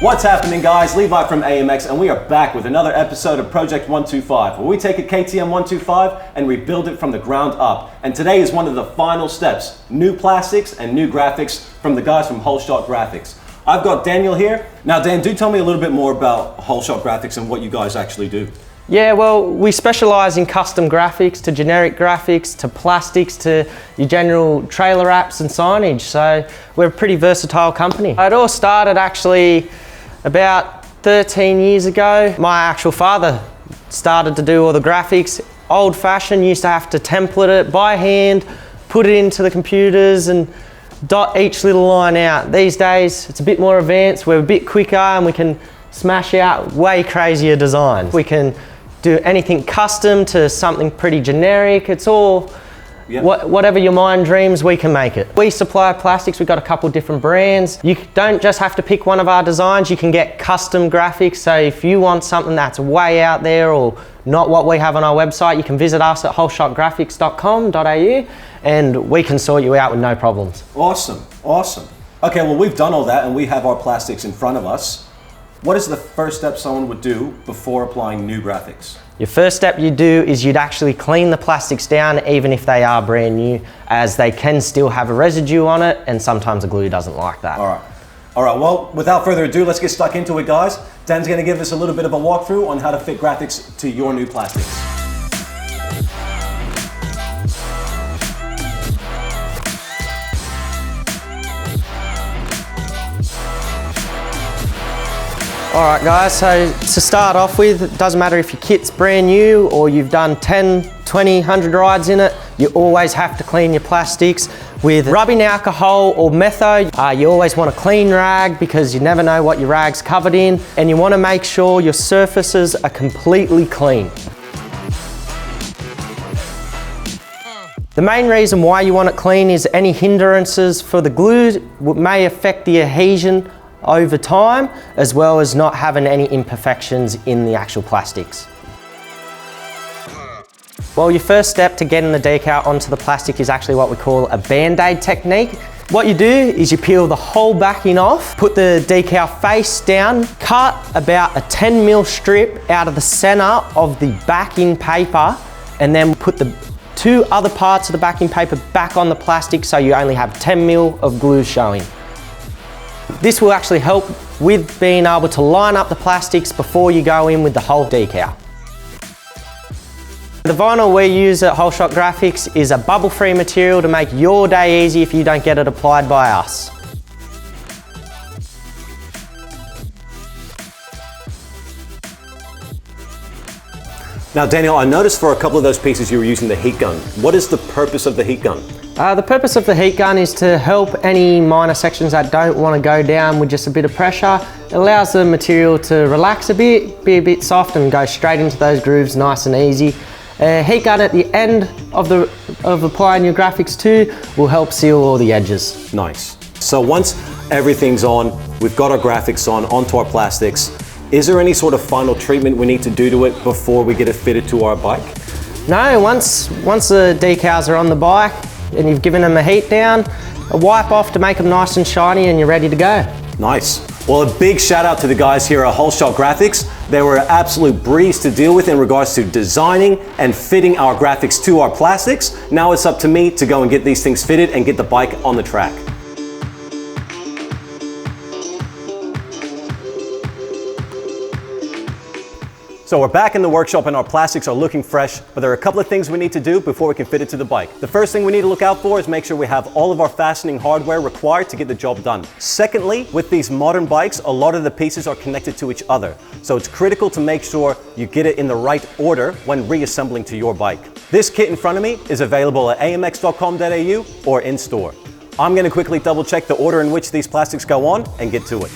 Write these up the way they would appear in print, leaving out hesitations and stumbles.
What's happening, guys? Levi from AMX, and we are back with another episode of Project 125, where we take a KTM 125 and rebuild it from the ground up. And today is one of the final steps, new plastics and new graphics from the guys from Whole Shot Graphics. I've got Daniel here. Now, Dan, do tell me a little bit more about Whole Shot Graphics and what you guys actually do. Yeah, well, we specialise in custom graphics, to generic graphics, to plastics, to your general trailer apps and signage. So we're a pretty versatile company. It all started actually about 13 years ago. My actual father started to do all the graphics. Old fashioned, used to have to template it by hand, put it into the computers and dot each little line out. These days, it's a bit more advanced, we're a bit quicker and we can smash out way crazier designs. We can do anything custom to something pretty generic. It's all, whatever your mind dreams, we can make it. We supply plastics, we've got a couple different brands. You don't just have to pick one of our designs, you can get custom graphics. So if you want something that's way out there or not what we have on our website, you can visit us at wholeshotgraphics.com.au and we can sort you out with no problems. Awesome, awesome. Okay, well, we've done all that and we have our plastics in front of us. What is the first step someone would do before applying new graphics? Your first step you do is you'd actually clean the plastics down, even if they are brand new, as they can still have a residue on it and sometimes the glue doesn't like that. All right, well, without further ado, let's get stuck into it, guys. Dan's gonna give us a little bit of a walkthrough on how to fit graphics to your new plastics. Alright guys, so to start off with, it doesn't matter if your kit's brand new or you've done 10, 20, 100 rides in it, you always have to clean your plastics with rubbing alcohol or metho. You always want a clean rag because you never know what your rag's covered in, and you want to make sure your surfaces are completely clean. The main reason why you want it clean is any hindrances for the glue may affect the adhesion over time, as well as not having any imperfections in the actual plastics. Well, your first step to getting the decal onto the plastic is actually what we call a band-aid technique. What you do is you peel the whole backing off, put the decal face down, cut about a 10mm strip out of the center of the backing paper, and then put the two other parts of the backing paper back on the plastic so you only have 10mm of glue showing. This will actually help with being able to line up the plastics before you go in with the whole decal. The vinyl we use at Whole Shot Graphics is a bubble-free material to make your day easy if you don't get it applied by us. Now, Daniel, I noticed for a couple of those pieces you were using the heat gun. What is the purpose of the heat gun? The purpose of the heat gun is to help any minor sections that don't want to go down with just a bit of pressure. It allows the material to relax a bit, be a bit soft and go straight into those grooves nice and easy. Heat gun at the end of applying your graphics too will help seal all the edges. Nice. So once everything's on, we've got our graphics on, onto our plastics, is there any sort of final treatment we need to do to it before we get it fitted to our bike? No, once the decals are on the bike and you've given them a heat down, a wipe off to make them nice and shiny and you're ready to go. Nice. Well, a big shout out to the guys here at Whole Shot Graphics. They were an absolute breeze to deal with in regards to designing and fitting our graphics to our plastics. Now it's up to me to go and get these things fitted and get the bike on the track. So we're back in the workshop and our plastics are looking fresh, but there are a couple of things we need to do before we can fit it to the bike. The first thing we need to look out for is make sure we have all of our fastening hardware required to get the job done. Secondly, with these modern bikes, a lot of the pieces are connected to each other. So it's critical to make sure you get it in the right order when reassembling to your bike. This kit in front of me is available at amx.com.au or in store. I'm going to quickly double check the order in which these plastics go on and get to it.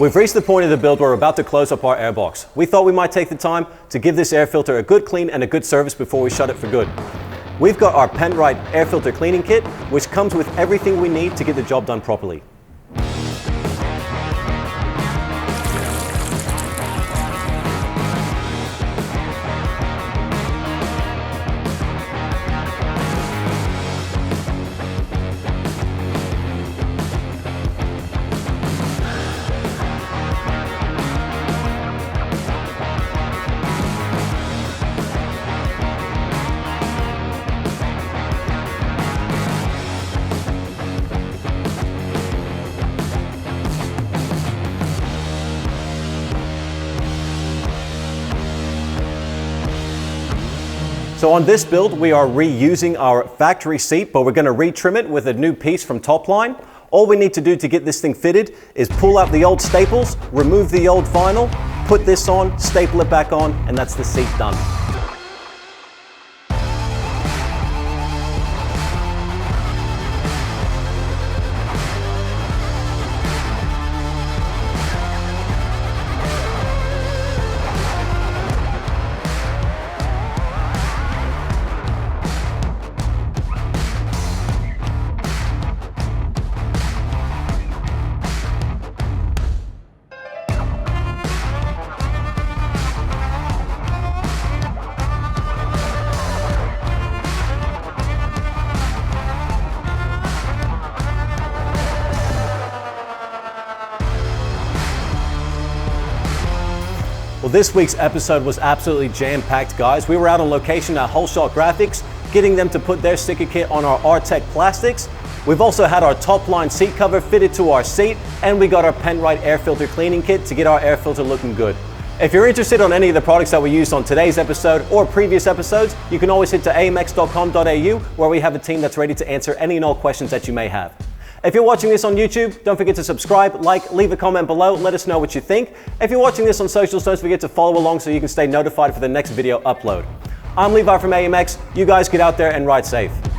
We've reached the point of the build where we're about to close up our airbox. We thought we might take the time to give this air filter a good clean and a good service before we shut it for good. We've got our Penrite air filter cleaning kit, which comes with everything we need to get the job done properly. So on this build, we are reusing our factory seat, but we're going to retrim it with a new piece from Topline. All we need to do to get this thing fitted is pull out the old staples, remove the old vinyl, put this on, staple it back on, and that's the seat done. Well, this week's episode was absolutely jam-packed, guys. We were out on location at Whole Shot Graphics, getting them to put their sticker kit on our R-Tech plastics. We've also had our Topline seat cover fitted to our seat, and we got our Penrite air filter cleaning kit to get our air filter looking good. If you're interested on any of the products that we used on today's episode or previous episodes, you can always head to amx.com.au, where we have a team that's ready to answer any and all questions that you may have. If you're watching this on YouTube, don't forget to subscribe, like, leave a comment below, let us know what you think. If you're watching this on socials, don't forget to follow along so you can stay notified for the next video upload. I'm Levi from AMX. You guys get out there and ride safe.